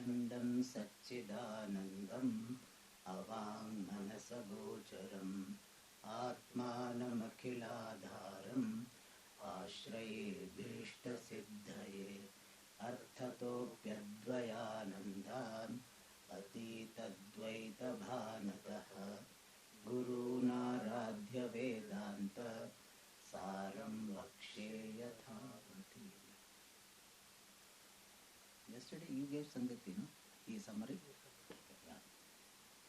अखण्डं सच्चिदानन्दम् अवाङ्मनसगोचरम् आत्मानमखिलाधारम् आश्रयेऽभीष्टसिद्धये अर्थतोऽप्यद्वयानन्दान् अतीतद्वैतभानतः गुरूणाराध्य वेदान्त सारं वक्ष्ये यथामति. Yesterday you gave Sangati, no? The summary? Yeah.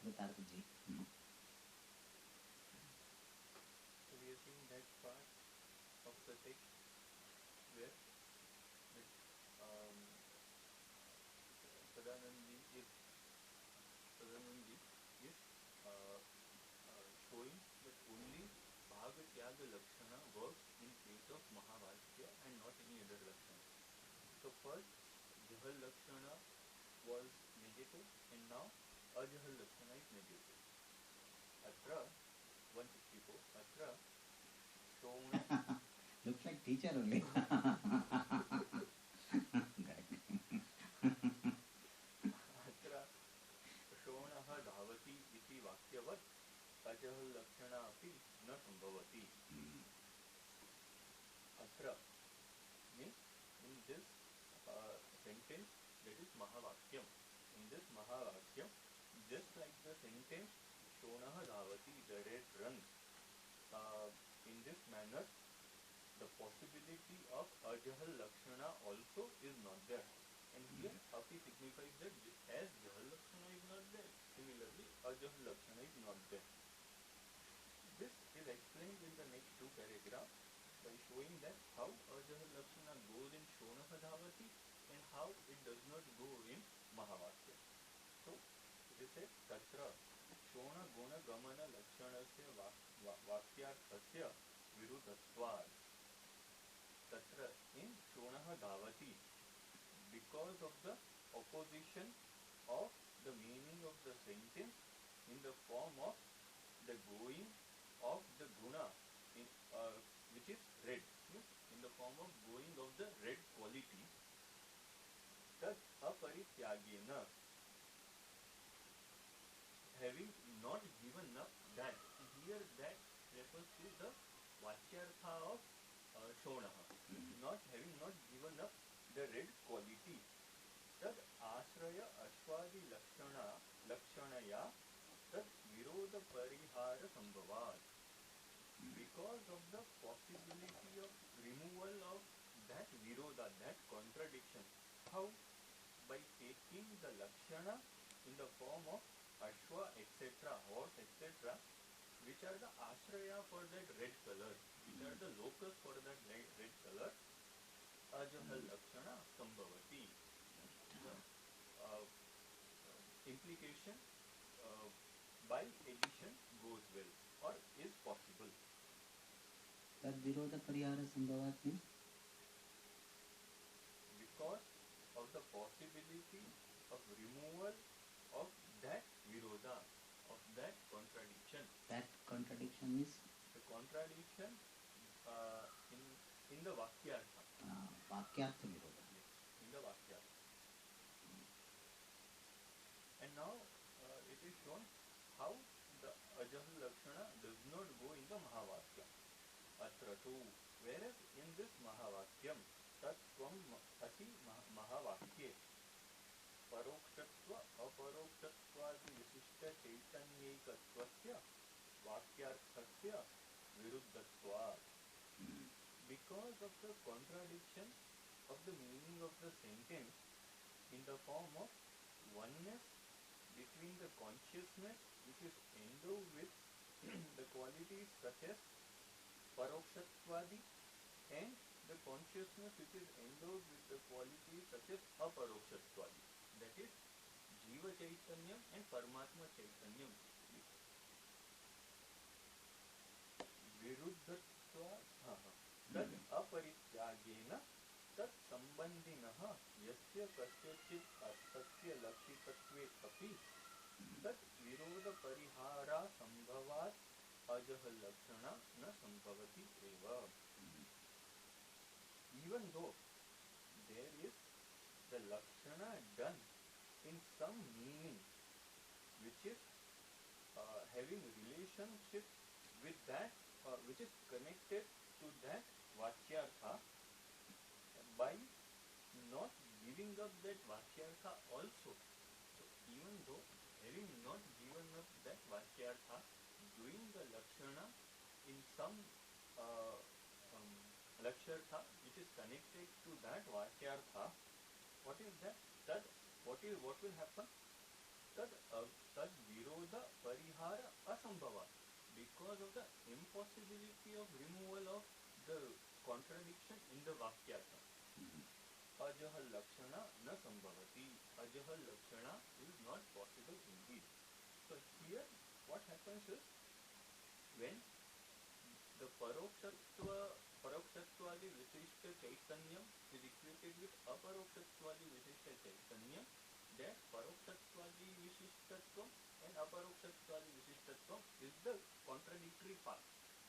Kritarthji. So we are seeing that part of the text where Sadanandi is showing that only Bhaga Tyaga Lakshana works in case of Mahavakya and not any other Lakshana. So first Jahal Lakshana was negative and now Ajahal Lakshana is negative. Atra 164 Atra Shona Looks like teacher only. Atra Shonaha Dhavati iti Vakyavat Ajahal Lakshana api na sambhavati. Atra means in this sentence, that is Mahavakyam. In this Mahavakyam, just like the sentence Shonaha Dhavati, the red runs, in this manner the possibility of Ajahal Lakshana also is not there. And here Api signifies that as Jahal Lakshana is not there, similarly Ajahal Lakshana is not there. This is explained in the next two paragraphs by showing that how Ajahal Lakshana goes in Shonaha Dhavati and how it does not go in Mahavakya. So it is said Tatra Shona Guna Gamana Lakshanasya Vakyarthasya Virudatvad. Tatra in Shonaha Dhavati, because of the opposition of the meaning of the sentence in the form of the going of the guna which is red, in the form of going of the red quality, tad aparityagena, having not given up that. Here that refers to the Vachyartha of Shonaha, having not given up the red quality. Tad ashraya ashwadi lakshanaya tad viroda parihara sambhavat. Because of the possibility of removal of that viroda, that contradiction. How? By taking the lakshana in the form of ashwa, etc., horse, etc., which are the ashraya for that red color, which are the locus for that red color, ajahal lakshana sambhavati. Implication by addition goes well or is possible. Tad viroda parihara sambhavat means? Because of the possibility of removal of that viroda, of that contradiction. That contradiction is? The contradiction in the Vakyartha. Vakyartha viroda. Yes, in the Vakyartha. And now it is shown how the Ajahal Lakshana does not go in the Mahavakya. Atra tu, whereas in this Mahavakyam, Tattvam Asi Mahavakye, Parokshatva Aparokshatvadi Visishta Chaitanyekatvasya Vakyarthasya Viruddhatvad. Because of the contradiction of the meaning of the sentence in the form of oneness between the consciousness which is endowed with the qualities such as Parokshatvadi and the consciousness which is endowed with the qualities such as Aparokshatvadi, that is Jiva Chaitanyam and Paramatma Chaitanyam. Viruddhatvad tad aparityagena tad sambandhinaha yasya kasyachit arthasya lakshitatve api tad viroda parihara sambhavat ajahal lakshana na sambhavati eva. Even though there is the lakshana done in some meaning which is having relationship with that, which is connected to that Vachyartha, by not giving up that Vachyartha also. So even though having not given up that Vachyartha, doing the Lakshana in some uh, um, Lakshartha which is connected to that Vachyartha, what is that? What will happen? Tad virodha parihara asambhava. Because of the impossibility of removal of the contradiction in the Vakyartha. Ajah lakshana na sambhavati. Ajah lakshana is not possible indeed. So here what happens is, when the parokshatvadi visishta chaitanyam is equated with aparokshatvadi visishta chaitanyam, that parokshatvadi visishtatvam and aparokshatvadi visishtatvam is the contradictory part.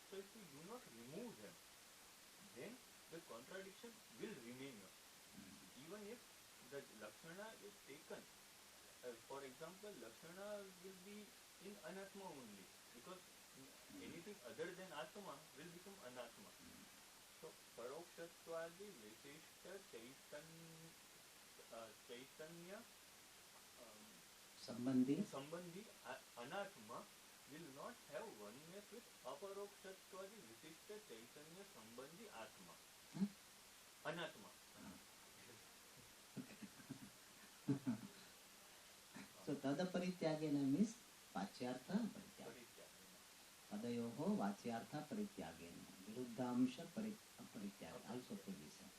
So if we do not remove them, then the contradiction will remain. Even if the lakshana is taken, for example, lakshana will be in anatma only, because anything other than atma will become anatma. So parokshatvadi visishta chaitanya sambandhi anatma will not have oneness with aparokshatvadi visishta chaitanya sambandhi atma. Anatma. So tada parityagena means Vachyartha parityagena. Padayoho Vachyartha parityagena. Viruddhamsha parityagena. Also could be said.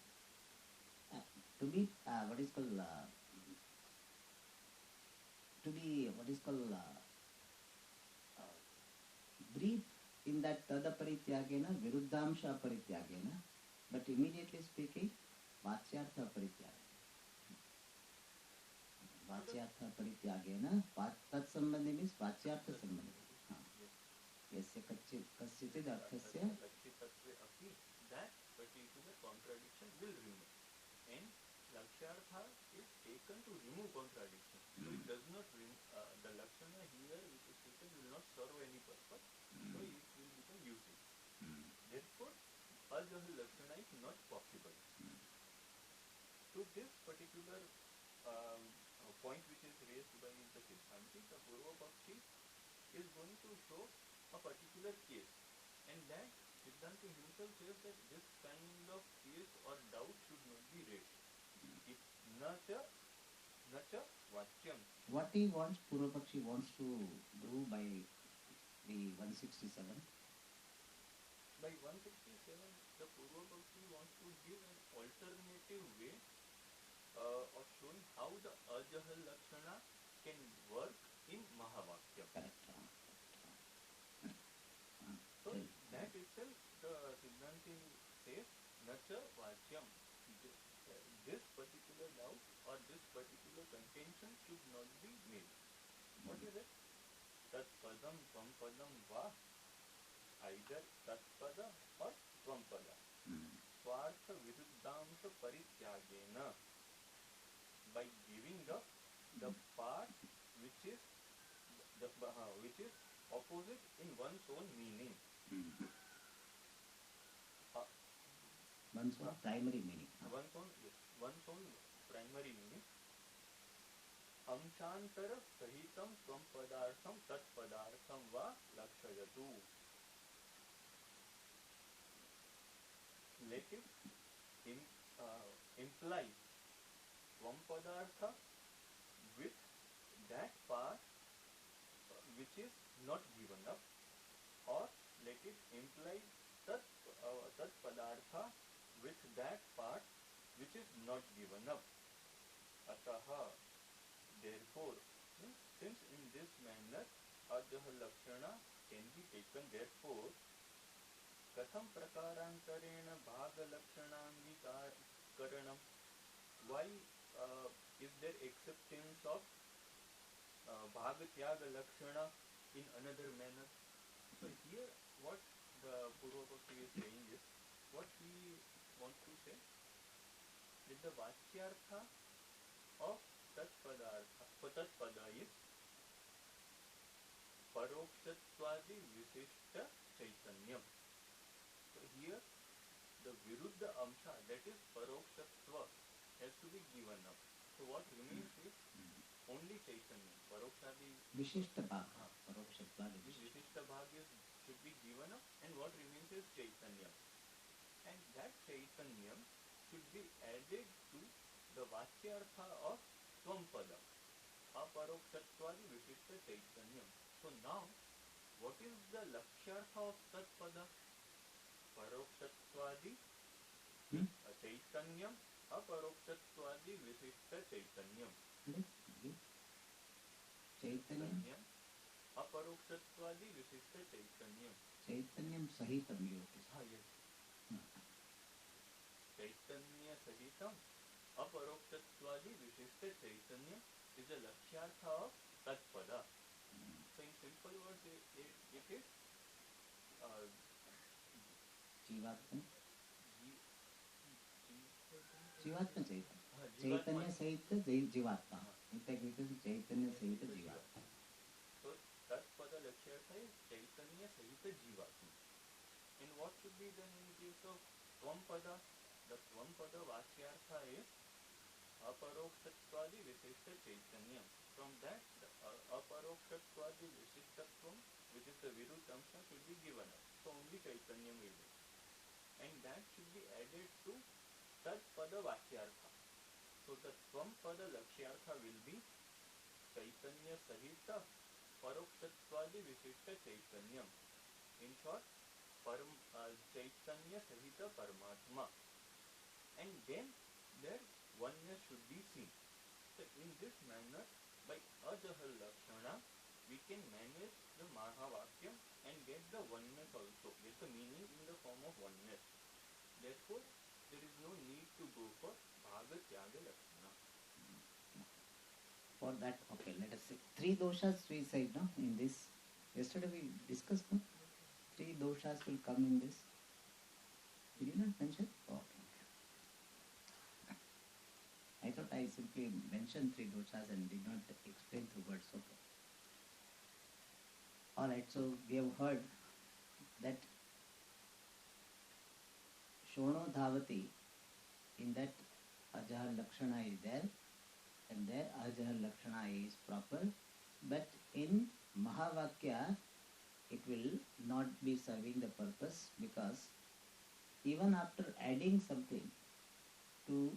To be brief in that tada parityagena, viruddhamsha parityagena, but immediately speaking, Vachyartha parityagena. Vachyartha parityagena, tat sambandhi means Vachyartha sambandhi. Yasya kaschitid arthasya, that particular contradiction will remain. And Lakshartha is taken to remove contradiction. So it does not the Lakshana here which is taken will not serve any purpose. So it will become useless. Therefore, Ajah Lakshana is not possible. To this particular point which is raised by the Siddhanti, the Purva Pakshi is going to show a particular case, and that Siddhanti himself says that this kind of case or doubt should not be raised. If nacha vakyam. What he wants, Purva Pakshi wants to do by the 167? By 167, the Purva Pakshi wants to give an alternative way of showing how the Ajah Lakshana can work in Mahavakyam. Correct. So that itself the Siddhanti says, Nacha Vakyam. This particular doubt or this particular contention should not be made. What is it? Tat padam tvam padam va. Either tat pada or tvam pada. Swartha viruddhamsha parityagena. By giving up the part which is opposite in one's own meaning. One's own primary meaning. One's own primary meaning. Amshantara sahitam tvam padartham tat padartham va lakshayatu. Let it imply tvam padartha with that part which is not given up, or let it imply tat padartha with that part which is not given up. Ataha, therefore, since in this manner Ajah Lakshana can be taken, therefore katham prakarantarena bhaga lakshanangikaranam. Why is there acceptance of bhaga tyaga lakshana in another manner? So here what the Purva Pakshi is saying is, what he wants to say, that the Vachyartha of Tat Padartha For Tatpada is Parokshatvadi Visishta Chaitanyam. So here the Viruddha Amsha, that is Parokshatva, has to be given up. So what remains is only Chaitanya. Parokshadi Vishishta Bhag. Parokshatvadi this Vishishta. Vishishta Bhag should be given up, and what remains is Chaitanya. And that Chaitanya should be added to the Vachyartha of Swampada. Aparokshatvadi Vishishta Chaitanya. So now, what is the Lakshyartha of Tatpada? Parokshatvadi Chaitanyam, Aparokshatvadi Vishishta Chaitanyam. Chaitanyam. Aparokshatvadi Vishishta Chaitanyam. Chaitanyam Sahitam you have to say. Yes. Chaitanya Sahitam, Aparokshatvadi Vishishta Chaitanyam is the Lakshyartha of Tatpada. So in simple words, it is Jivatma. Jivatma Chaitanya. Chaitanya Sahita Jivatma. In fact, it is Chaitanya Sahita Jivatma. So Tatpada Lakshyartha is Chaitanya Sahita Jivatma. And what should be done in case of Swampada? The Swampada Vachyartha is Aparokshatvadi Vishishta Chaitanyam. From that, the Aparokshatvadi Vishishtatvam, which is the Virudhamsha, should be given up. So only Chaitanyam will be. And that should be added to Tatpada Vachyartha. So the Swampada Lakshyartha will be Chaitanya Sahita Parokshatvadi Vishishta Chaitanyam. In short, Chaitanya Sahita Paramatma. And then their oneness should be seen. So in this manner, by Ajahal Lakshana, we can manage the Mahavakyam and get the oneness also, get the meaning in the form of oneness. Therefore, there is no need to go for Bhagatyaga Lakshana. For that, okay, let us see. 3 doshas we said, no, in this. Yesterday we discussed, no? 3 doshas will come in this. Did you not mention? Okay. I thought I simply mentioned 3 doshas and did not explain through words. Okay. Alright, so we have heard that Shono Dhavati, in that Ajahal Lakshana is there, and there Ajahal Lakshana is proper, but in Mahavakya it will not be serving the purpose, because even after adding something to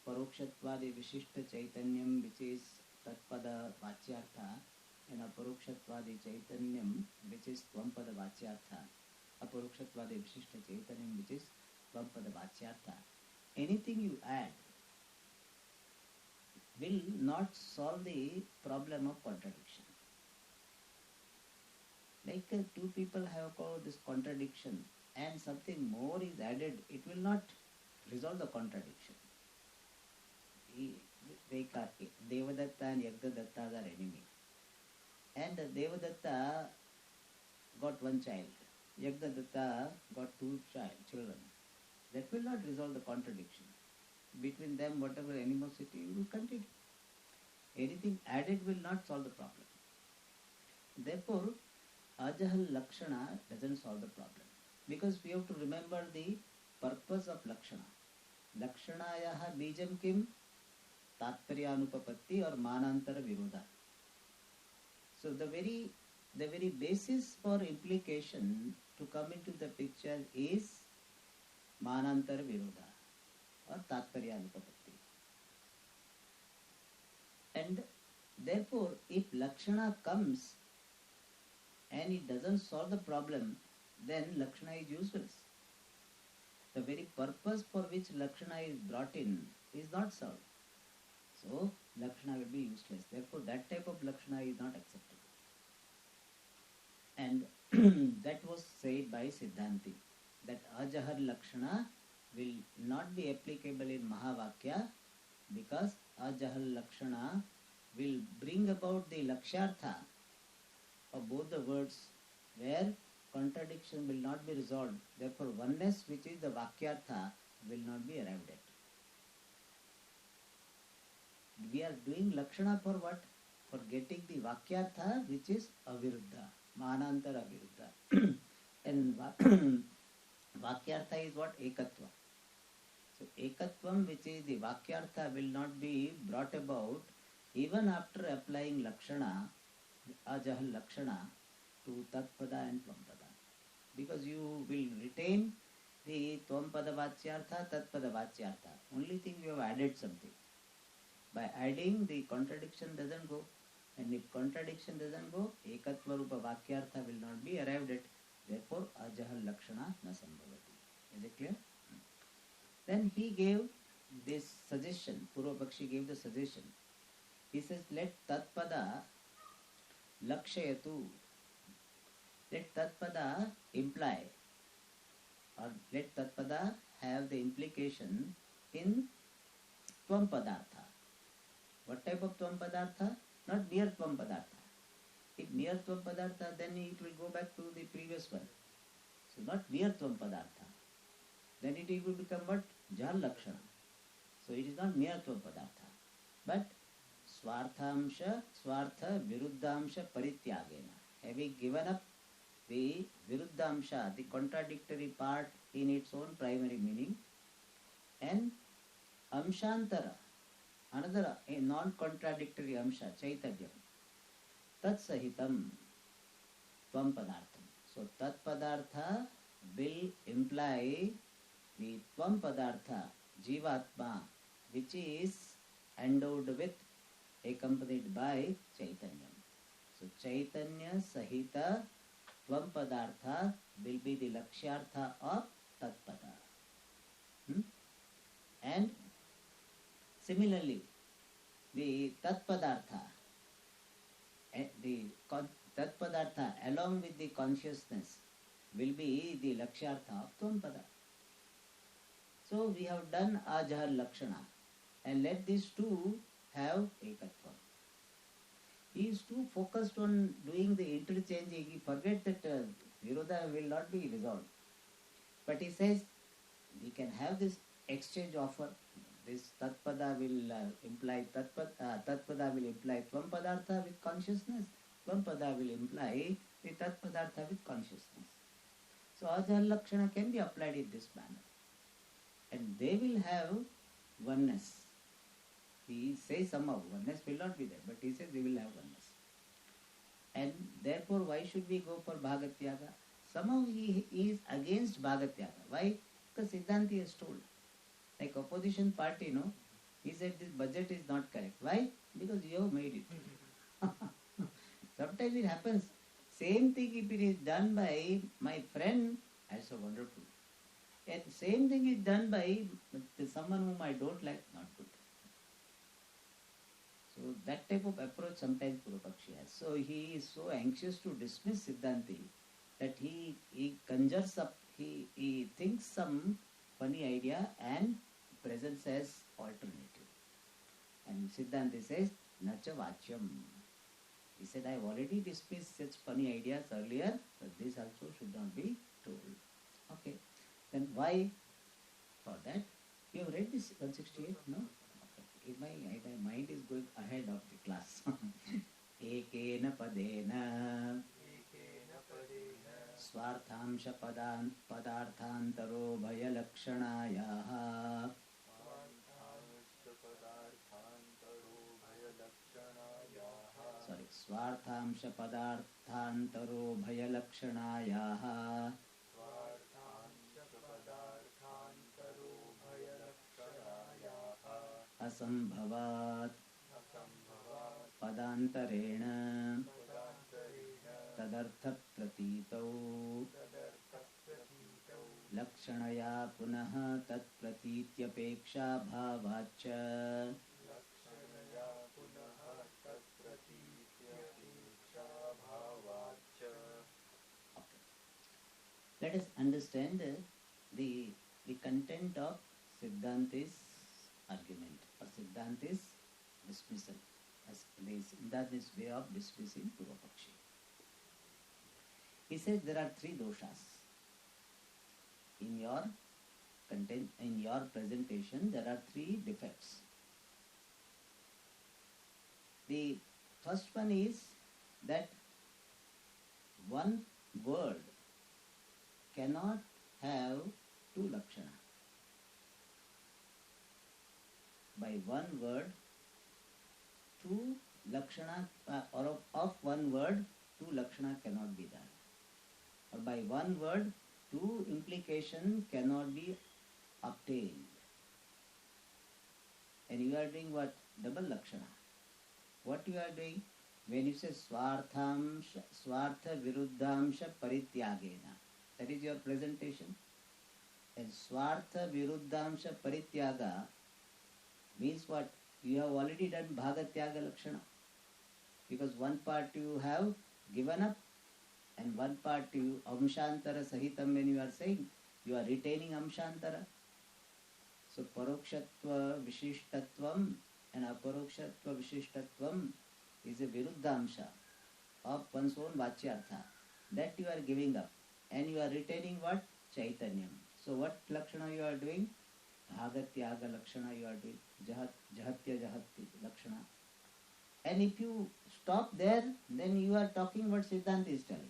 Parokshatvadi Vishishta Chaitanyam, which is Tatpada Vachyartha, and Aparokshatvadi Chaitanyam, which is Tvampada Vachyartha, Aparokshatvadi Vishishta Chaitanyam, which is Tvampada Vachyartha, anything you add will not solve the problem of contradiction. Like 2 people have got this contradiction and something more is added, it will not resolve the contradiction. Devadatta and Yagdadatta are enemy. And Devadatta got 1 child. Yagdadatta got 2 children. That will not resolve the contradiction. Between them, whatever animosity will continue. Anything added will not solve the problem. Therefore, Ajahal Lakshana doesn't solve the problem. Because we have to remember the purpose of Lakshana. Lakshanayaha bijam kim? Tatparyanupapatti or Manantara Virodha. So the very basis for implication to come into the picture is Manantara Virodha or Tatparyanupapatti. And therefore, if Lakshana comes and it doesn't solve the problem, then Lakshana is useless. The very purpose for which Lakshana is brought in is not served. So, Lakshana will be useless. Therefore, that type of Lakshana is not acceptable. And that was said by Siddhanti, that Ajahar Lakshana will not be applicable in Mahavakya, because Ajahal Lakshana will bring about the Lakshyartha of both the words, where contradiction will not be resolved. Therefore, oneness, which is the Vakyartha, will not be arrived at. we are doing Lakshana for what? For getting the Vakyartha, which is Aviruddha, Manantara Aviruddha. And Vakyartha is what? Ekatva. So Ekatvam, which is the Vakyartha, will not be brought about even after applying Lakshana, Ajahal Lakshana, to Tatpada and Tvampada. Because you will retain the Tvampada Vachyartha, Tatpada Vachyartha. Only thing you have added something. By adding, the contradiction doesn't go. And if contradiction doesn't go, Ekatva Rupa Vakyartha will not be arrived at. Therefore, Ajahal Lakshana na sambhavati. Is it clear? Then he gave this suggestion. Purvapakshi gave the suggestion. He says, let Tatpada Lakshayatu. Let Tatpada imply, or let Tatpada have the implication in Tvam Padartha. What type of Tvam Padartha? Not near Tvam Padartha. If near Tvam Padartha, then it will go back to the previous one. So not near Tvam Padartha. Then it will become what? Jahal Lakshana. So it is not near Tvam Padartha. But Swarthamsha, Swartha, Viruddhamsha, Parityagena. Having given up the Viruddhamsha, the contradictory part in its own primary meaning, and Amshantara, another a non-contradictory Amsha, Chaitanyam, Tat Sahitam, Tvam Padartham. So Tat Padartha will imply the Tvam Padartha, Jivatma, which is endowed with, accompanied by Chaitanyam. So Chaitanya Sahita Tvam Padartha will be the Lakshyartha of Tatpada. And similarly, the Tatpadartha, the Tatpadartha along with the consciousness will be the Lakshyartha of Tvampada. So we have done Ajahal Lakshana, and let these two have Ekatva. He is too focused on doing the interchanging, he forgets that Virodha will not be resolved. But he says, we can have this exchange offer. This Tatpada will imply Tatpada will imply Tvam Padartha with consciousness. Tvam Pada will imply the Tatpadartha with consciousness. So Ajahal Lakshana can be applied in this manner. And they will have oneness. He says somehow oneness will not be there, but he says they will have oneness. And therefore, why should we go for Bhagatyaga? Somehow he is against Bhagatyaga. Why? Because Siddhanti has told. Like opposition party, no? He said this budget is not correct. Why? Because you have made it. Sometimes it happens. Same thing if it is done by my friend, that's so wonderful. And same thing is done by someone whom I don't like, not good. So that type of approach sometimes Purvapakshi has. So he is so anxious to dismiss Siddhanti that he conjures up, he thinks some funny idea and presents as alternative. And Siddhanti says, Nacha Vachyam. He said, I have already dismissed such funny ideas earlier, but this also should not be told. Okay. Then why for that? You have read this 168? No? My mind is going ahead of the class. Ekena padena Swarthamsha padarthantaro bhayalakshanayah Swarthamsha padarthantaro bhayalakshanayah असंभवात् पदान्तरेण तदर्थ प्रतीतौ लक्षणया पुनः तत्प्रतीत्यपेक्षा भावाच्च Let us understand the content of Siddhanti's argument or Siddhanti's dismissal, as Siddhanti's way of dismissing Purvapakshi. He says there are three doshas. In your content, in your presentation, there are three defects. The first one is that one word cannot have two lakshana. By one word, two lakshana, or of one word, two lakshana cannot be done. Or by one word, two implication cannot be obtained. And you are doing what? Double lakshana. What you are doing? When you say swartha viruddhamsha parityagena, that is your presentation. And swartha viruddhamsha parityaga means what? You have already done bhagatyaga lakshana. Because one part you have given up and one part you amshantara sahitam, when you are saying, you are retaining amshantara. So parokshatva vishishtatvam and aparokshatva vishishtatvam is a viruddhamsha of one's own vachyartha. That you are giving up. And you are retaining what? Chaitanyam. So what lakshana you are doing? Bhagatyaga lakshana you are doing. Jahatya jahati lakshana. And if you stop there, then you are talking what Siddhanta is telling.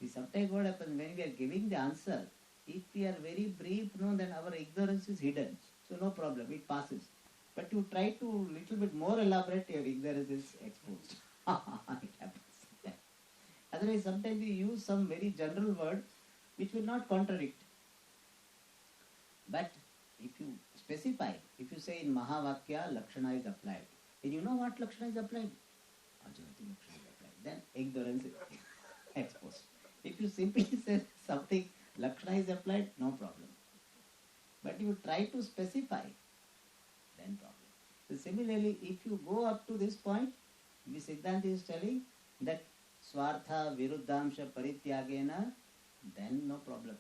See, sometimes what happens when we are giving the answer, if we are very brief, no, then our ignorance is hidden. So no problem, it passes. But you try to little bit more elaborate, your ignorance is exposed. It happens. Otherwise, sometimes we use some very general word which will not contradict. But if you specify, if you say in Mahavakya, Lakshana is applied, then you know what Lakshana is applied? Ajahati Lakshana is applied. Then ignorance is exposed. If you simply say something, Lakshana is applied, no problem. But you try to specify, then problem. So similarly, if you go up to this point, the Siddhanta is telling that Swartha Viruddhamsha Parityagena, then no problem.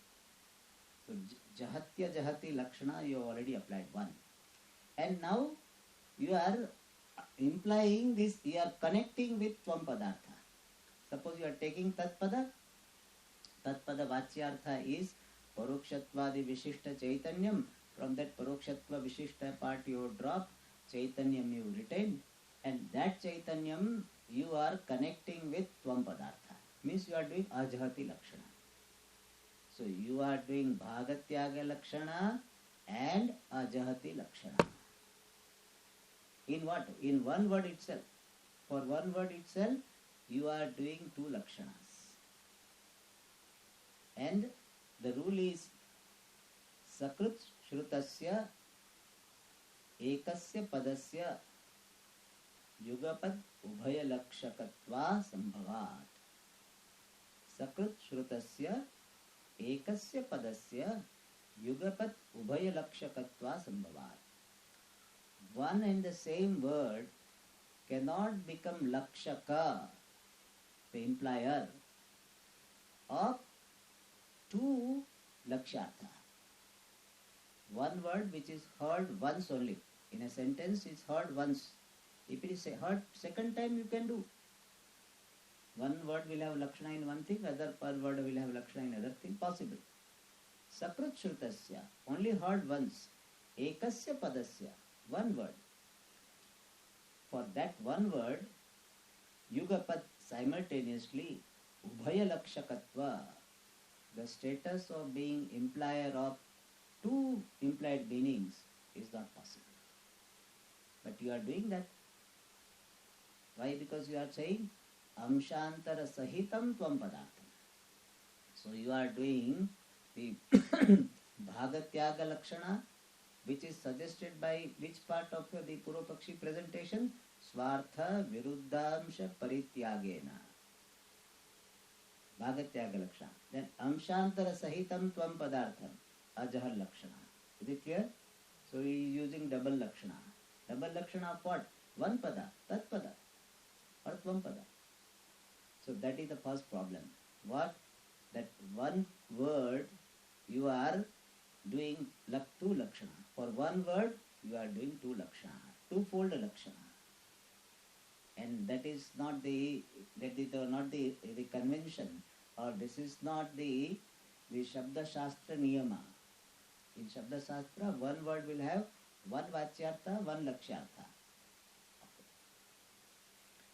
So Jahatya Jahati Lakshana you have already applied one. And now you are implying this, you are connecting with Tvam Padartha. Suppose you are taking Tatpada. Tatpada Vachyartha is Parokshatvadi Vishishta Chaitanyam. From that Parokshatva Vishishta part you drop, Chaitanyam you retain, and that Chaitanyam you are connecting with Tvam Padartha. Means you are doing Ajahati Lakshana. So you are doing Bhagatyaga Lakshana and Ajahati Lakshana. In what? In one word itself. For one word itself, you are doing two Lakshanas. And the rule is Sakrit Shrutasya Ekasya Padasya Yugapad Ubhaya Lakshakatva Sambhavat. Sakrit Shrutasya Ekasya Padasya Yugapad Ubhaya Lakshakatva Sambhavat. One and the same word cannot become Lakshaka, the implier, of two Lakshartha. One word which is heard once only. In a sentence is heard once. If it is heard second time, you can do. One word will have Lakshana in one thing, other per word will have Lakshana in other thing, possible. Sakrit Shrutasya, only heard once. Ekasya Padasya, one word. For that one word, Yugapad simultaneously, Ubhaya Lakshakatva, the status of being implier of two implied meanings is not possible. But you are doing that. Why? Because you are saying Amshantara Sahitam Tvam Padartham. So you are doing the Bhagatyaga Lakshana, which is suggested by which part of the Purvapakshi presentation? Swartha Viruddhamsha Parityagena. Bhagatyaga Lakshana. Then Amshantara Sahitam Tvam Padartham. Ajahar Lakshana. Is it clear? So he is using double Lakshana. Double Lakshana of what? One Pada, Tat Pada, or Tvam Pada. So that is the first problem. What? That one word you are doing two Lakshana. For one word you are doing two Lakshana. Twofold Lakshana. And that is not the convention, or this is not the Shabda Shastra Niyama. In Shabda Shastra, one word will have one Vachyartha, one Lakshyartha.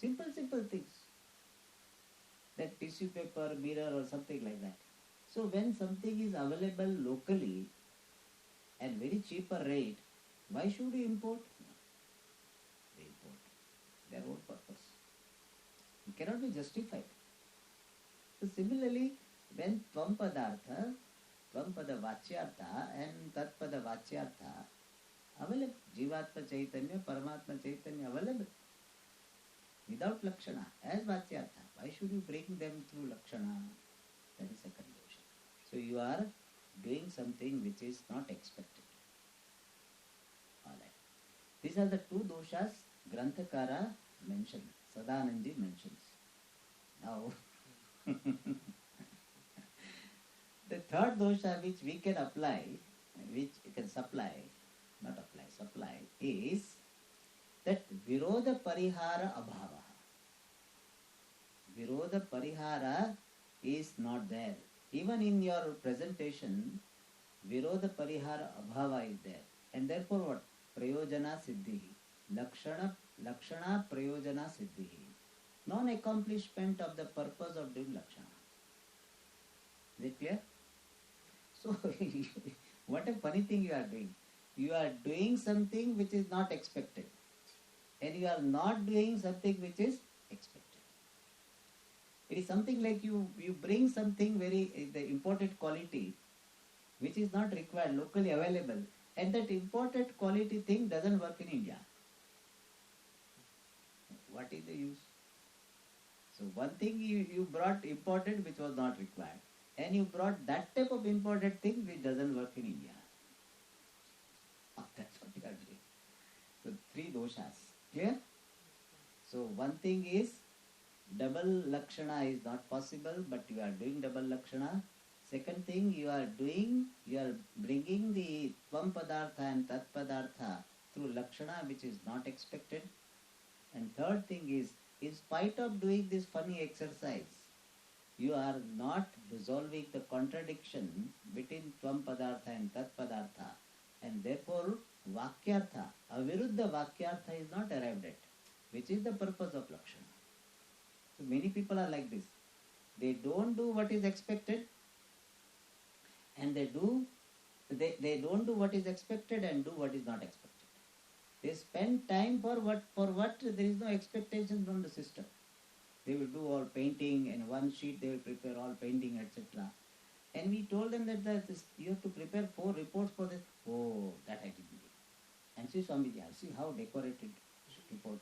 Simple things. That tissue paper, mirror or something like that. So when something is available locally at very cheaper rate, why should you import? They import their own purpose. It cannot be justified. So similarly, when Tvam Padartha, Tvam Pada Vachyartha and Tat Pada Vachyartha available, Jivatma Chaitanya, Paramatma Chaitanya available without Lakshana as Vachyartha. Why should you bring them through Lakshana? That is second dosha. So you are doing something which is not expected. Alright. These are the two doshas Granthakara mentioned. Sadanandi mentions. Now, the third dosha which we can apply, which can supply, is that Virodha Parihara Abhava. Virodha Parihara is not there. Even in your presentation, Virodha Parihara Abhava is there. And therefore what? Prayojana Siddhi. Lakshana Prayojana Siddhi. Non-accomplishment of the purpose of doing Lakshana. Is it clear? So, what a funny thing you are doing. You are doing something which is not expected. And you are not doing something which is expected. It is something like you bring something the imported quality which is not required, locally available, and that imported quality thing doesn't work in India. What is the use? So one thing you brought imported which was not required, and you brought that type of imported thing which doesn't work in India. That's what you are doing. So three doshas. Clear? So one thing is double Lakshana is not possible, but you are doing double Lakshana. Second thing, you are bringing the Tvam Padartha and Tat Padartha through Lakshana which is not expected. And third thing is, in spite of doing this funny exercise, you are not resolving the contradiction between Tvam Padartha and Tat Padartha. And therefore, Vakyartha, Aviruddha Vakyartha is not arrived at, which is the purpose of Lakshana. So many people are like this. They don't do what is expected, and they don't do what is expected and do what is not expected. They spend time for what there is no expectation from the system. They will do all painting, and one sheet they will prepare all painting, etc. And we told them that you have to prepare 4 reports for this. Oh, that I didn't do. And see Swamiji, see how decorated report.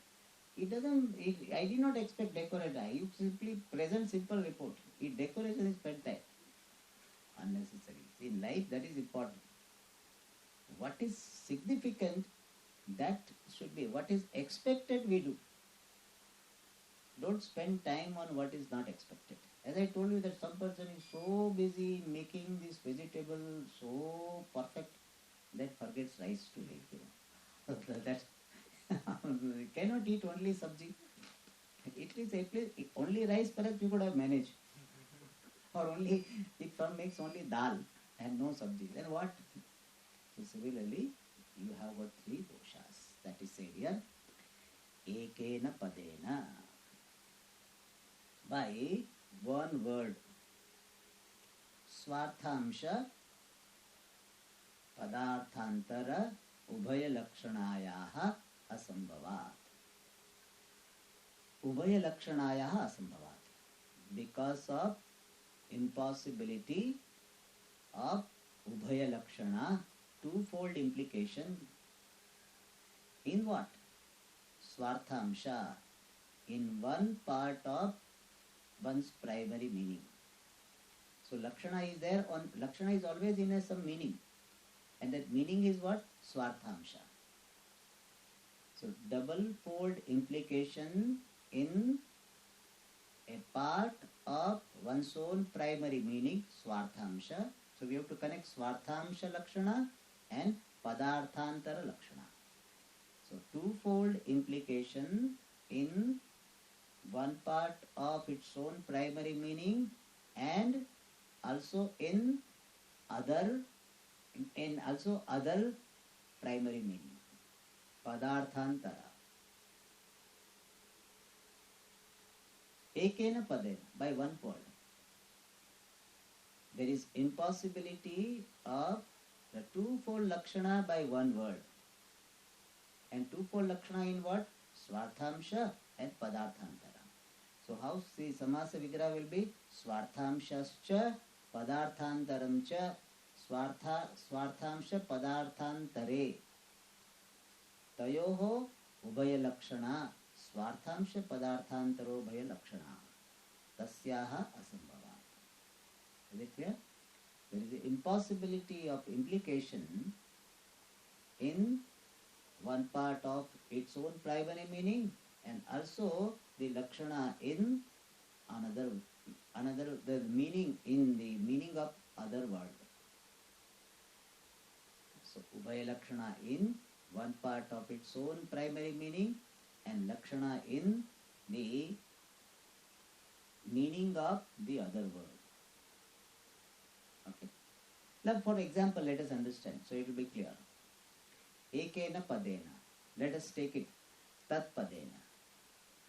I did not expect decorated. You simply present simple report. Decoration is spent time. Unnecessary. In life, that is important. What is significant, that should be. What is expected, we do. Don't spend time on what is not expected. As I told you that some person is so busy making this vegetable so perfect that forgets rice to make. That cannot eat only sabji. It is at least only rice, perhaps you could have managed. Or only if some makes only dal and no sabji, then what? So similarly, you have got 3 doshas. That is said here. Ekena padena. By one word. Swarthamsha padarthantara ubhaya lakshanayaha asambhavat. Ubhaya lakshanayaha asambhavat. Because of impossibility of ubhaya lakshana, twofold implication. In what? Swarthamsha. In one part of one's primary meaning. So Lakshana is there on Lakshana is always in some meaning. And that meaning is what? Swarthamsha. So double fold implication in a part of one's own primary meaning, Swarthamsha. So we have to connect Swarthamsha Lakshana and Padarthantara Lakshana. So twofold implication in one part of its own primary meaning and also in other primary meaning. Padarthantara. Ekena padena, by one word. There is impossibility of the twofold lakshana by one word. And twofold lakshana in what? Swarthamsha and padarthantara. So how the samasa vigraha will be? Swarthamshascha padarthantaramcha swarthamsha padarthantare tayoho ubhaya lakshana swarthamsha padarthantaro ubhaya lakshana tasyaha asambhavat. Is it clear? There is the impossibility of implication in one part of its own primary meaning and also the lakshana in another the meaning in the meaning of other word. So ubhaya lakshana in one part of its own primary meaning and lakshana in the meaning of the other word. Okay. Now for example, let us understand, so it will be clear. Ekena padena. Let us take it. Tat padena.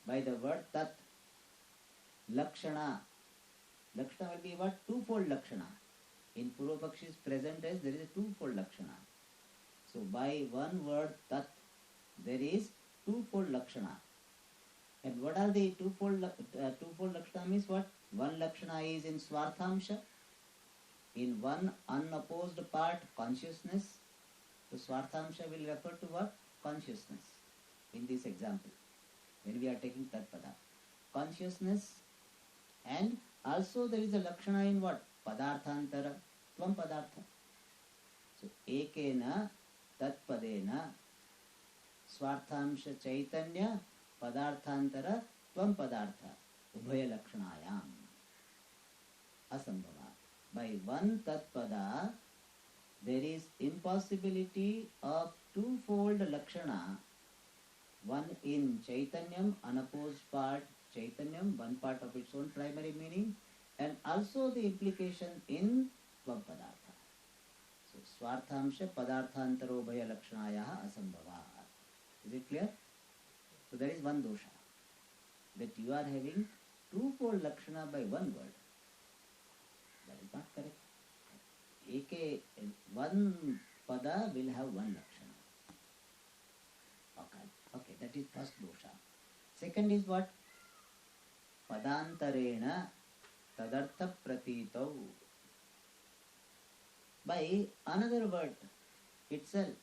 By the word tat, lakshana. Lakshana will be what? Twofold lakshana. In Purvapakshis present tense, there is a twofold lakshana. So by one word tat, there is twofold lakshana. And what are the twofold lakshana means what? One lakshana is in swarthamsha. In one unopposed part, consciousness. So Swarthamsha will refer to what? Consciousness. In this example, when we are taking Tatpada. Consciousness, and also there is a Lakshana in what? Padarthantara, Tvam Padartha. So Ekena Tatpadena Swarthamsha Chaitanya Padarthantara Tvam Padartha Ubhaya Lakshanayam Asambhava. By one Tatpada, there is impossibility of twofold lakshana, one in Chaitanyam, unopposed part, Chaitanyam, one part of its own primary meaning, and also the implication in Tvam Padartha. So, Swarthamsha Padarthantaro Bhaya Lakshanayaha Asambhava. Is it clear? So, there is one dosha, that you are having twofold lakshana by one word. That is not correct. One pada will have one lakshana. Okay, that is first dosha. Second is what? Padantarena tadartha pratitau. By another word itself,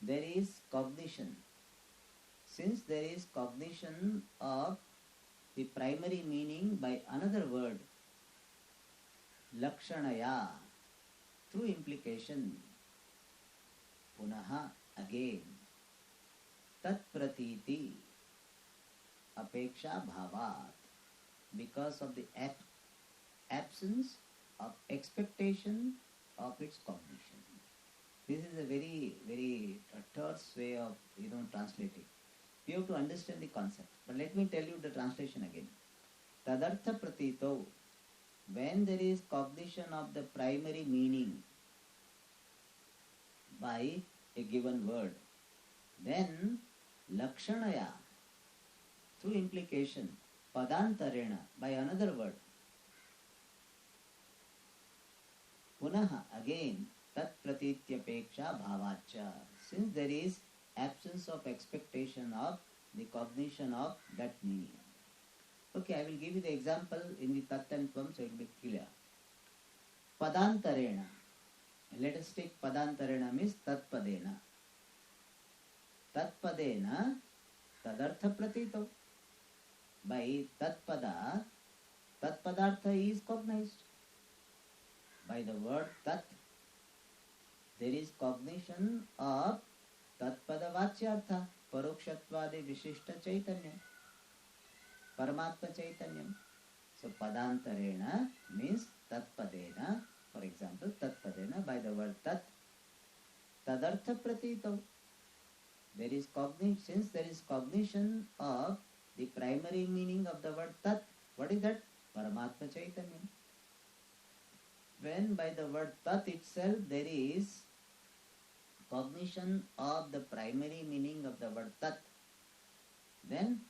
there is cognition. Since there is cognition of the primary meaning by another word, lakshanaya, through implication, punaha, again, tat pratiti, apeksha bhavat, because of the absence of expectation of its cognition. This is a very, very terse way of translating. You have to understand the concept. But let me tell you the translation again. Tadartha pratito, when there is cognition of the primary meaning by a given word, then lakshanaya, through implication, padantarena, by another word, punaha, again, tat pratityapeksha bhavacha, since there is absence of expectation of the cognition of that meaning. Okay, I will give you the example in the tat and tvam so it will be clear. Padantarena. Let us take padantarena means tatpadena. Tatpadena tadartha pratito. By tatpada, tatpadartha is cognized. By the word tat, there is cognition of tatpada vachyartha, parokshatvade vishishta chaitanya. Paramatma Chaitanyam. So padantarena means tatpadena. For example, tatpadena, by the word tat, tadartha pratito. There is cognition, since there is cognition of the primary meaning of the word tat. What is that? Paramatma Chaitanyam. When by the word tat itself there is cognition of the primary meaning of the word tat, then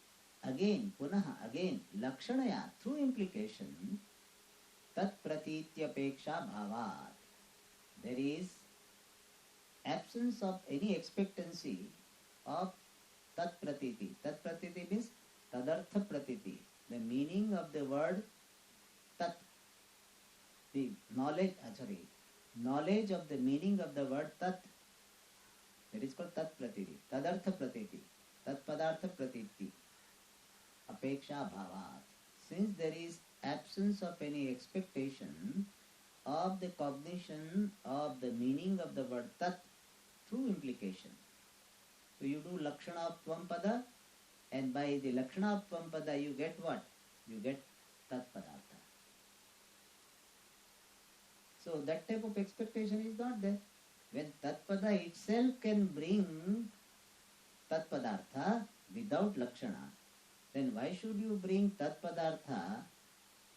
again, punaha, again, lakshanaya, through implication, tat pratityapeksha bhavat. There is absence of any expectancy of tat pratiti. Tat pratiti means tadartha pratiti. The meaning of the word tat, the knowledge, knowledge of the meaning of the word tat, that is called tat pratiti. Tadartha pratiti. Tat padartha pratiti. Apeksha bhavat. Since there is absence of any expectation of the cognition of the meaning of the word tat through implication. So you do lakshana of tvam pada, and by the lakshana of tvam pada you get what? You get tat padartha. So that type of expectation is not there. When tat pada itself can bring tat padartha without lakshana, then why should you bring tat padartha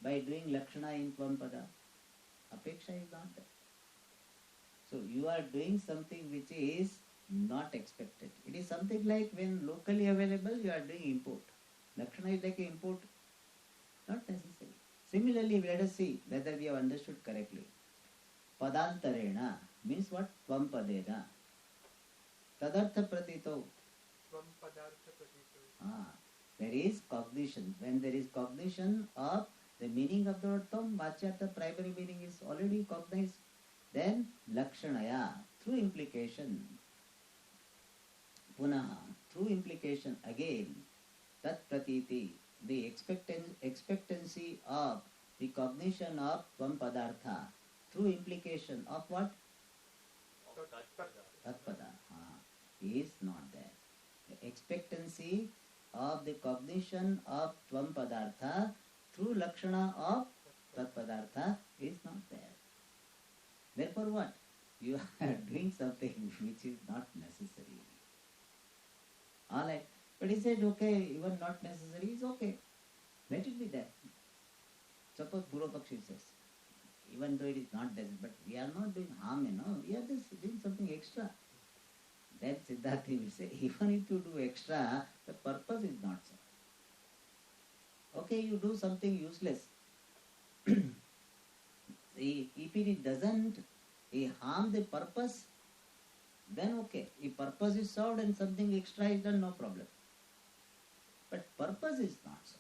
by doing lakshana in tvam pada? Apeksha is not there. So you are doing something which is not expected. It is something like when locally available you are doing import. Lakshana is like an import, not necessary. Similarly, let us see whether we have understood correctly. Padantarena means what? Tvam padena. Tadartha pratito. Tvam padartha pratito. There is cognition. When there is cognition of the meaning of the word tvam, vachya, the primary meaning is already cognized. Then lakshanaya, through implication. Punaha, through implication again. Tat pratiti, the expectancy of the cognition of tvam padartha. Through implication of what? Tat pada. Is not there. The expectancy of the cognition of tvam padartha through lakshana of tat padartha is not there. Therefore what? You are doing something which is not necessary. Alright. But he said, okay, even not necessary is okay. Let it be there. Suppose Purvapakshi says, even though it is not necessary, but we are not doing harm, we are just doing something extra. Then Siddhartha will say, even if you do extra, the purpose is not so. Okay, you do something useless. If it doesn't harm the purpose, then okay. If purpose is served and something extra is done, no problem. But purpose is not served.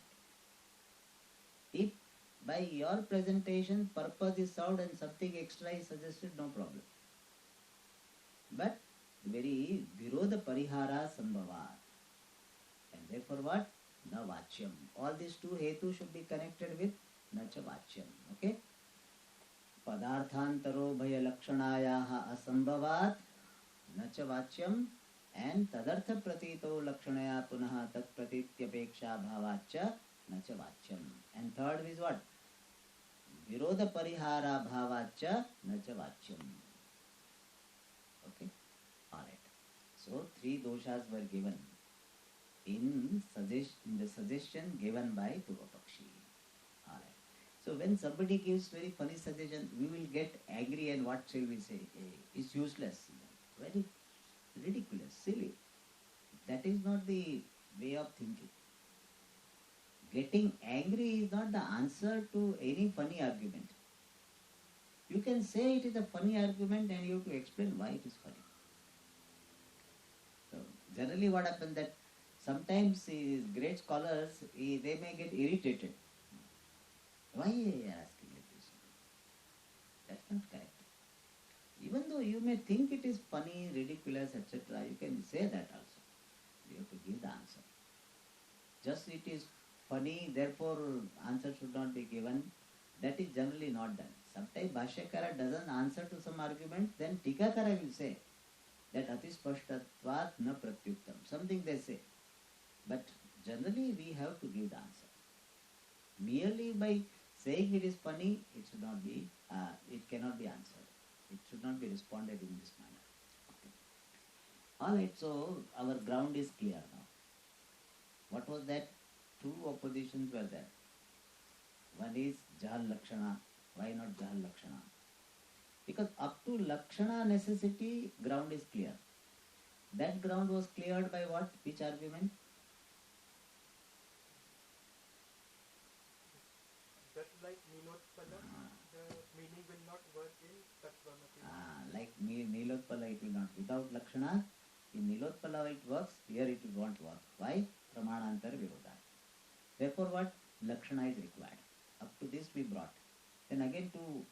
If by your presentation purpose is served and something extra is suggested, no problem. But very virodha parihara sambhavat. And therefore what? Na vachyam. All these two hetu should be connected with nacha vachyam. Okay? Padarthantaro bhaya lakshanayaha asambhavat nacha vachyam and tadartha pratito lakshanaya punaha tat pratityapeksha bhavacha nacha vachyam. And third is what? Virodha parihara bhavacha nacha vachyam. Okay? Alright. So three doshas were given in the suggestion given by Purvapakshi. Alright. So when somebody gives very funny suggestion, we will get angry and what shall we say? It's useless. Very ridiculous, silly. That is not the way of thinking. Getting angry is not the answer to any funny argument. You can say it is a funny argument and you have to explain why it is funny. So generally what happens that sometimes great scholars, they may get irritated. Why are you asking like this? That's not correct. Even though you may think it is funny, ridiculous, etc., you can say that also. You have to give the answer. Just it is funny, therefore answer should not be given. That is generally not done. Sometimes Bhashyakara doesn't answer to some argument, then Tikakara will say that atispashtatvat na pratyuktam. Something they say. But generally we have to give the answer. Merely by saying it is funny, it should not be, it cannot be answered. It should not be responded in this manner. Okay. Alright, so our ground is clear now. What was that? Two oppositions were there. One is Jahal Lakshana. Why not Jahal Lakshana? Because up to Lakshana necessity, ground is clear. That ground was cleared by what? Which argument? in Nilotpala it will not. Without Lakshana, in Nilotpala it works, here it won't work. Why? Pramanantar Virodha. Therefore what? Lakshana is required. Up to this we brought. Then again to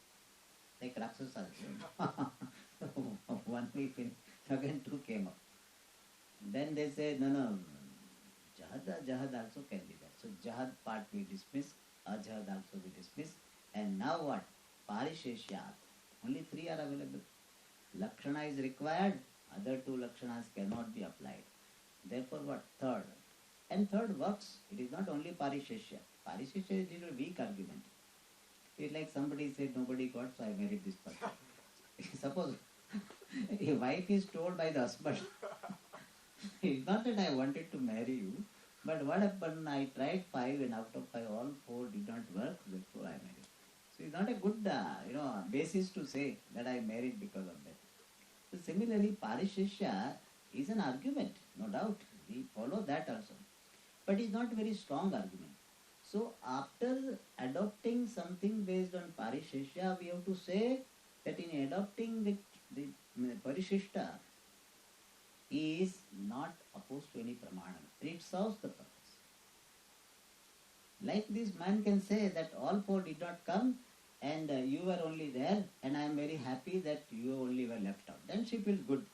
like Raksasas. One we finished, again two came up. Then they say, no, Jahad also can be there. So Jahad part we dismiss, Ajahad also we dismiss. And now what? Parisheshyat. Only three are available. Lakshana is required, other two Lakshanas cannot be applied. Therefore what? Third. And third works. It is not only Parisheshya. Parisheshya is a little weak argument. It's like somebody said, nobody got, so I married this person. Suppose a wife is told by the husband, it's not that I wanted to marry you, but what happened, I tried 5 and out of 5, all 4 did not work, therefore I married. So it's not a good basis to say that I married because of that. So similarly, Parisheshya is an argument, no doubt. We follow that also. But it's not a very strong argument. So after adopting something based on Parisheshya, we have to say that in adopting the Parishishta is not opposed to any Pramana. It serves the purpose. Like this man can say that all 4 did not come and you were only there and I am very happy that you only were left out. Then she feels good.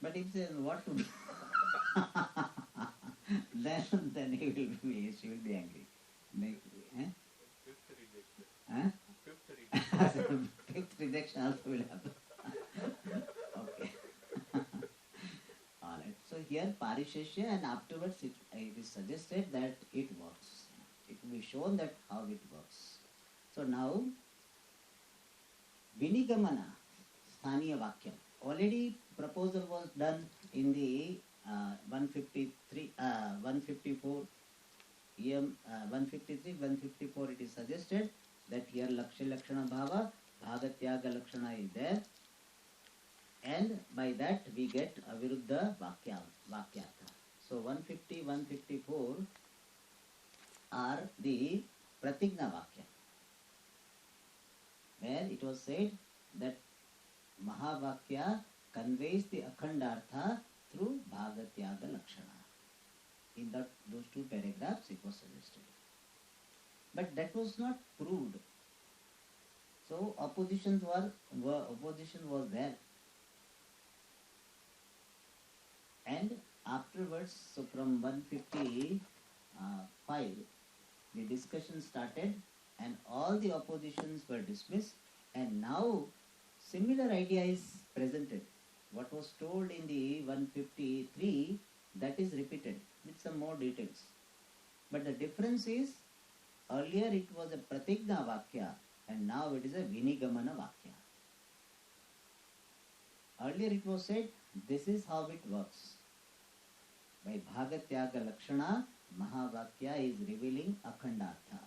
But if says what to do, then she will be angry. Fifth rejection. Fifth rejection also will happen. Okay. Alright. So here Parisheshya and afterwards it is suggested that it works. It will be shown that how it works. So now Vinigamana, Sthaniya Vakyam. Already proposal was done in the 153, 154, 153, 154 it is suggested that here Lakshya Lakshana Bhava, Bhagatyaga Lakshana is there, and by that we get Aviruddha Vakyartha. So 150, 154 are the Pratigna Vakya, where it was said that Mahavakya conveys the Akhandartha through Bhagatyaga Lakshana. In those 2 paragraphs it was suggested. But that was not proved. So opposition was there. And afterwards, so from 155, the discussion started and all the oppositions were dismissed, and now similar idea is presented. What was told in the 153, that is repeated with some more details. But the difference is, earlier it was a Pratigna Vakya and now it is a Vinigamana Vakya. Earlier it was said, this is how it works. By Bhagatyaga Lakshana, Mahavakya is revealing Akhandartha.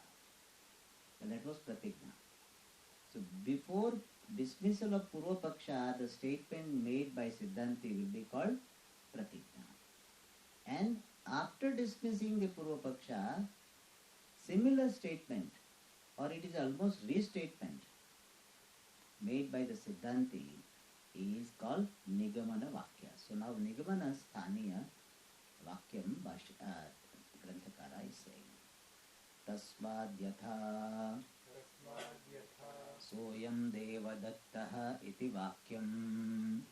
And that was Pratigna. So before dismissal of Purvapaksha, the statement made by Siddhanti will be called Pratigna. And after dismissing the Purvapaksha, similar statement, or it is almost restatement, made by the Siddhanti is called Nigamana Vakya. So now Nigamana Sthaniya Vakyam Granthakara is saying. Tasmad yatha Soyam Devadattaha iti Vakyam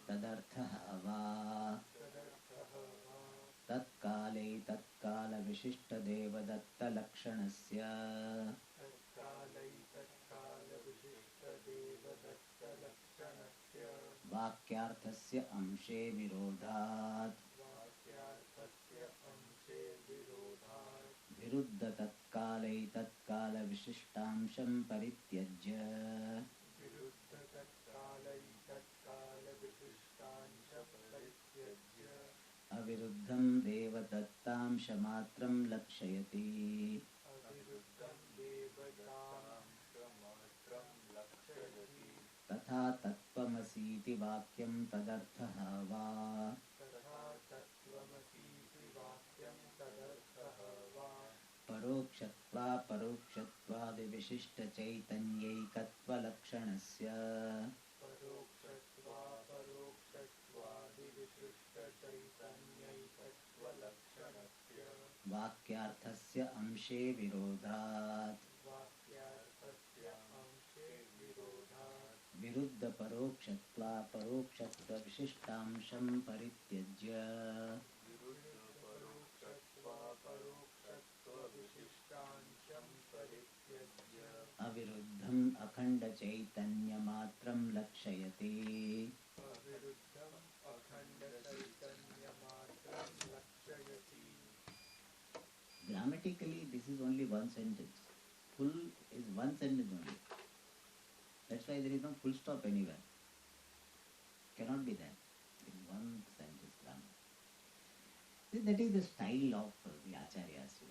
Tadarthaha va Tatkale Tatkala Vishishta Devadatta Lakshanasya Vakyarthasya Amshe Virodhat Viruddha Tatkale Tatkala Vishishtamsham Parityajya Aviruddham Devadattamshamatram Lakshayati Tatha Tattvamasiti Vakyam Tadarthaha va परोक्षत्वापरोक्षत्वादिविशिष्टचैतन्यैकत्वलक्षणस्य परोक्षत्वापरोक्षत्वादिविशिष्टचैतन्यैकत्वलक्षणस्य वाक्यार्थस्य अंशे विरोधात् वाक्यार्थस्य अंशे विरोधात् विरुद्धपरोक्षत्वापरोक्षत्वविशिष्टांशं परित्यज्य विरुद्धपरोक्षत्वापरोक्षत्वविशिष्टांशं परित्यज्य अविरुद्धम् अखण्डचैतन्यमात्रं लक्षयति. अविरुद्धम् अखण्डचैतन्यमात्रं लक्षयति. Grammatically, this is only one sentence. Full is one sentence only. That's why there is no full stop anywhere. Cannot be there. In one sentence grammar. See, that is the style of the acharyas.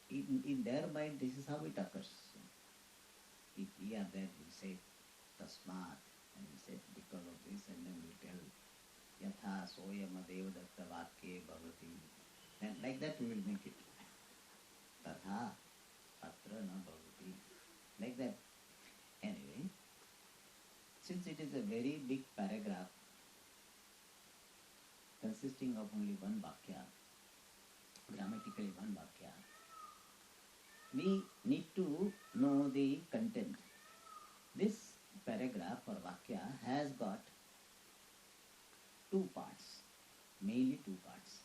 In their mind, this is how it occurs. If we are there, we say tasmat, and we say because of this, and then we tell yatha soyama devadatta vakye bhavati. And like that we will make it. Tatha atra na bhavati. Like that. Anyway, since it is a very big paragraph consisting of only one vakya, grammatically one vakya, we need to know the content. This paragraph or vakya has got two parts, mainly two parts.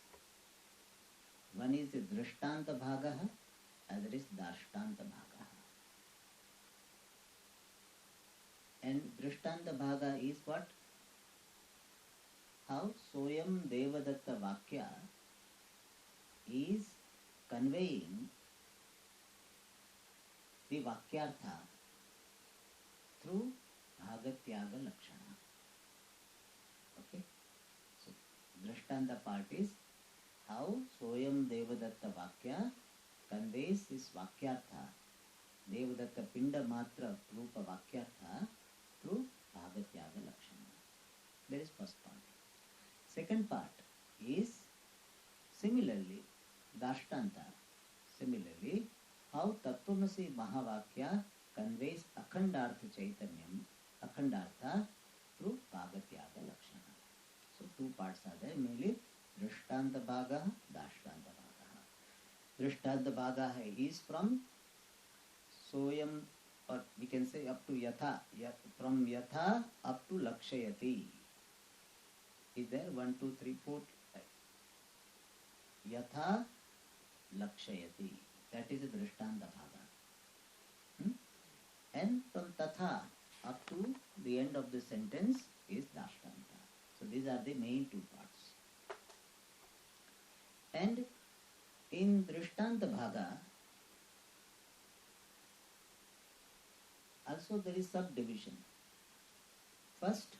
One is the drishtanta bhagaha, other is dashtanta bhagaha. And drishtanta bhaga is what? How Soyam Devadatta Vakya is conveying the Vakyartha through Bhagatyaga Lakshana. Okay? So, Drishtanta part is how Soyam Devadatta Vakya conveys this Vakyartha, Devadatta Pinda Matra Rupa Vakyartha through Bhagatyaga Lakshana. That is first part. Second part is similarly Dashtanta. Similarly, how Tattvamasi Mahavakya conveys Akhandartha Chaitanyam, Akhandartha through Bhagatyaga Lakshana. So two parts are there, mainly Drishtanta Bhaga, Dashtanta Bhaga. Drishtanta Bhaga is from Soyam, or we can say up to Yatha, from Yatha up to Lakshayati. Is there 1, 2, 3, 4? Yatha Lakshayati. That is a Drishtanta Bhaga. And from Tatha up to the end of the sentence is Dashtanta. So these are the main two parts. And in Drishtanta Bhaga, also there is subdivision. First,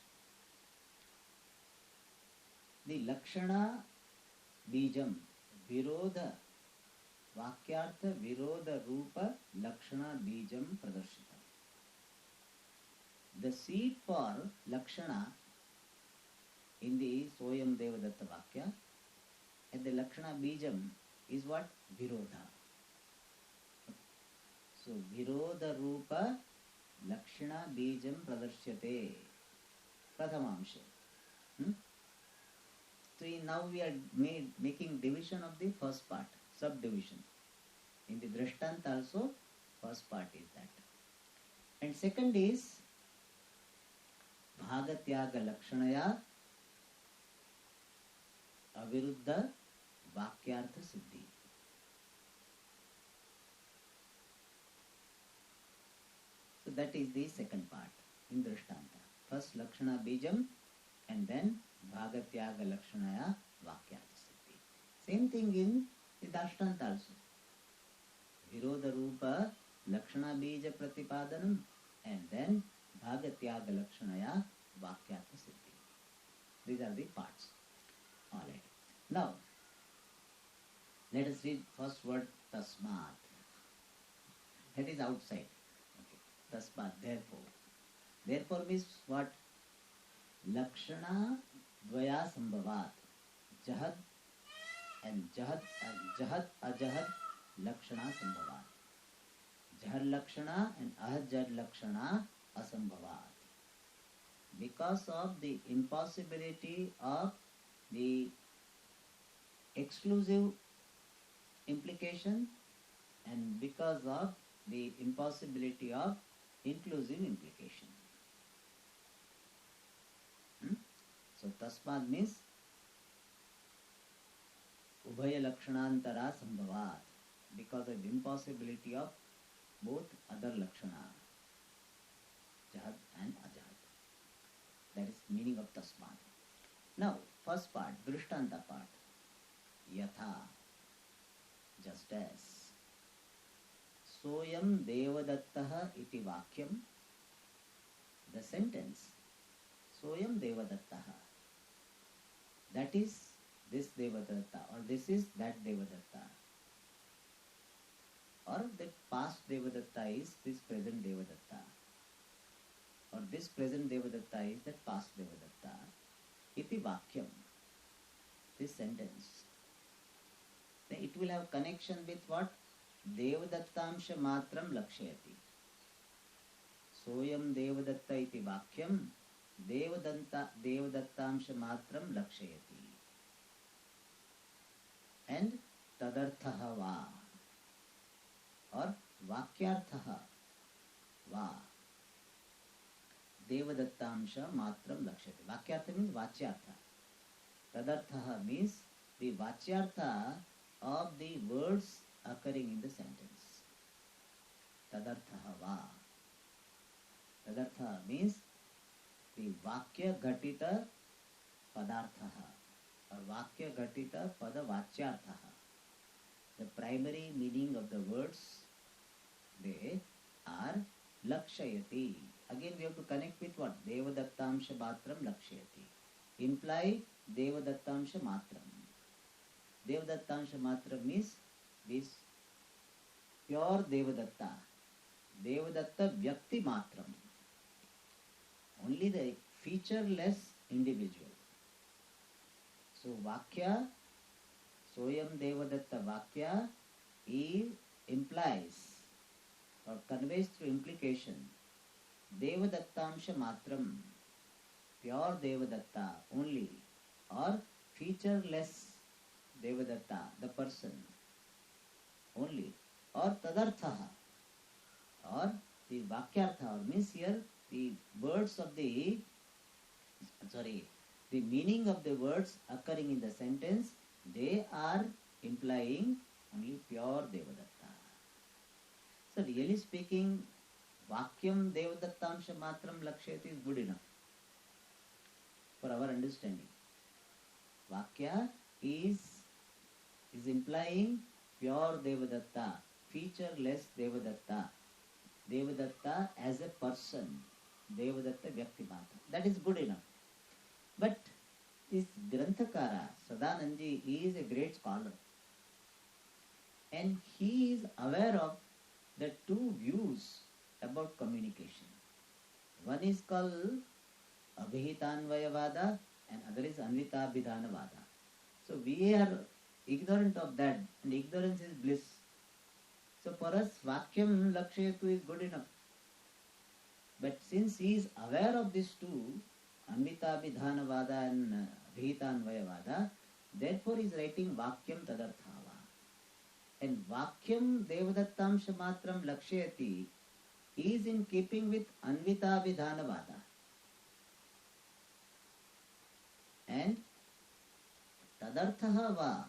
the Lakshana Bijam, Virodha, Vakyartha Virodha Rupa Lakshana Bijam Pradarshita. The seed for Lakshana in the Soyam Devadatta Vakya and the Lakshana Bijam is what? Virodha. So, Virodha Rupa Lakshana Bijam Pradarshate. Prathamamsha. So now we are making division of the first part, subdivision. In the Drishtanta also, first part is that. And second is Bhagatyaga Lakshanaya Aviruddha Vakyartha Siddhi. So that is the second part in Drishtanta. First Lakshana Bijam and then Bhagatyaga Lakshanaya Vakyartha Siddhi. Same thing in the Dashtanta also. Virodha Rupa Lakshana Bija Pratipadanam and then Bhagatyaga Lakshanaya Vakyartha Siddhi. These are the parts. Alright. Now, let us read first word Tasmat. That is outside. Okay. Tasmat, therefore. Therefore means what? Lakshana Dvaya Sambhavat. Jahad and Jahad, Jahad, Ajahad lakshana sambhavat. Jad lakshana and ajad lakshana asambhavat. Because of the impossibility of the exclusive implication and because of the impossibility of inclusive implication. So tasmad means ubhaya lakshanantara sambhavat, because of the impossibility of both other lakshana, jad and ajad. That is meaning of tasmad. Now first part, drishtanta part. Yatha, just as. Soyam devadattaha iti vakyam. The sentence, Soyam devadattaha. That is this devadatta, or this is that devadatta. Or that past devadatta is this present devadatta. Or this present devadatta is that past devadatta. Iti vakyam. This sentence. Then it will have connection with what? Devadattamsha matram lakshayati. Soyam devadatta iti vakyam devadattamsha matram lakshayati. And tadarthaha va, or vakyarthaha va, devadattamsha matram lakshayati. Vakyartha means vacyartha. Tadarthaha means the vacyartha of the words occurring in the sentence. Tadarthaha va. Tadartha means the vakya ghatita padarthaha, or vakya ghatita pada vacyarthaha. The primary meaning of the words, they are lakshayati. Again we have to connect with what? Devadattamsha matram lakshayati. Imply devadattamsha matram. Devadattamsha matram means this pure devadatta. Devadatta vyakti matram. Only the featureless individual. So vakya, soyam devadatta vakya, implies or conveys through implication devadattamsha matram, pure devadatta only, or featureless devadatta, the person only, or tadarthaha, or the vakyartha, or means here the words of the meaning of the words occurring in the sentence, they are implying only pure devadatta. So really speaking, vakyam devadattamsha matram lakshayati is good enough for our understanding. Vakya is implying pure devadatta, featureless devadatta, devadatta as a person, devadatta vyakti matra. That is good enough. But this Granthakara, Sadanandji, he is a great scholar. And he is aware of the two views about communication. One is called Abhihitanvayavada and other is Anvitabhidhanavada. So we are ignorant of that, and ignorance is bliss. So for us, Vakyam Lakshayatu is good enough. But since he is aware of these two, Anvitabhidhanavada and Abhihitanvayavada, therefore he is writing Vakyam Tadarthava. And Vakyam Devadattamsha Matram Lakshayati is in keeping with Anvitabhidhanavada. And Tadarthaha va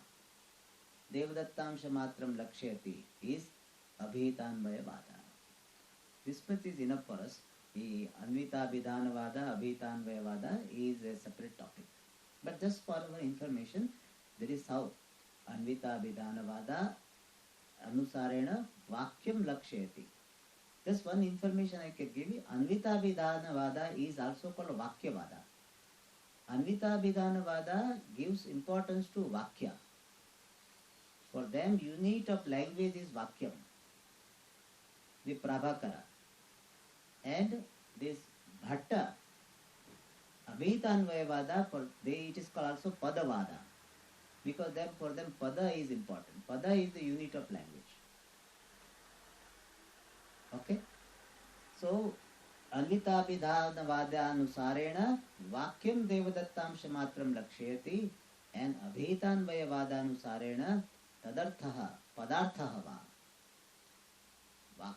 Devadattamsha Matram Lakshayati is Abhihitanvayavada. This much is enough for us. The Anvitabhidhanavada, Abhihitanvayavada is a separate topic. But just for our information, there is how Anvitabhidhanavada Anusarena Vakyam Lakshayati. Just one information I can give you. Anvitabhidhanavada is also called Vakyavada. Anvitabhidhanavada gives importance to Vakya. For them, unit of language is Vakyam. The Prabhakara. And this Bhatta, Abhihitanvayavada, it is called also Padavada. Because for them Pada is important. Pada is the unit of language. So, Alitavidhanavadanusareణ Vakyam Devadattanshamatram Lakshayati and Abhitanvayavadanusareణ Tadarthaha Padarthaha va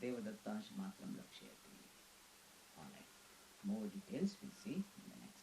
Devadattanshamatram Lakshayati. Alright. More details we'll see in the next.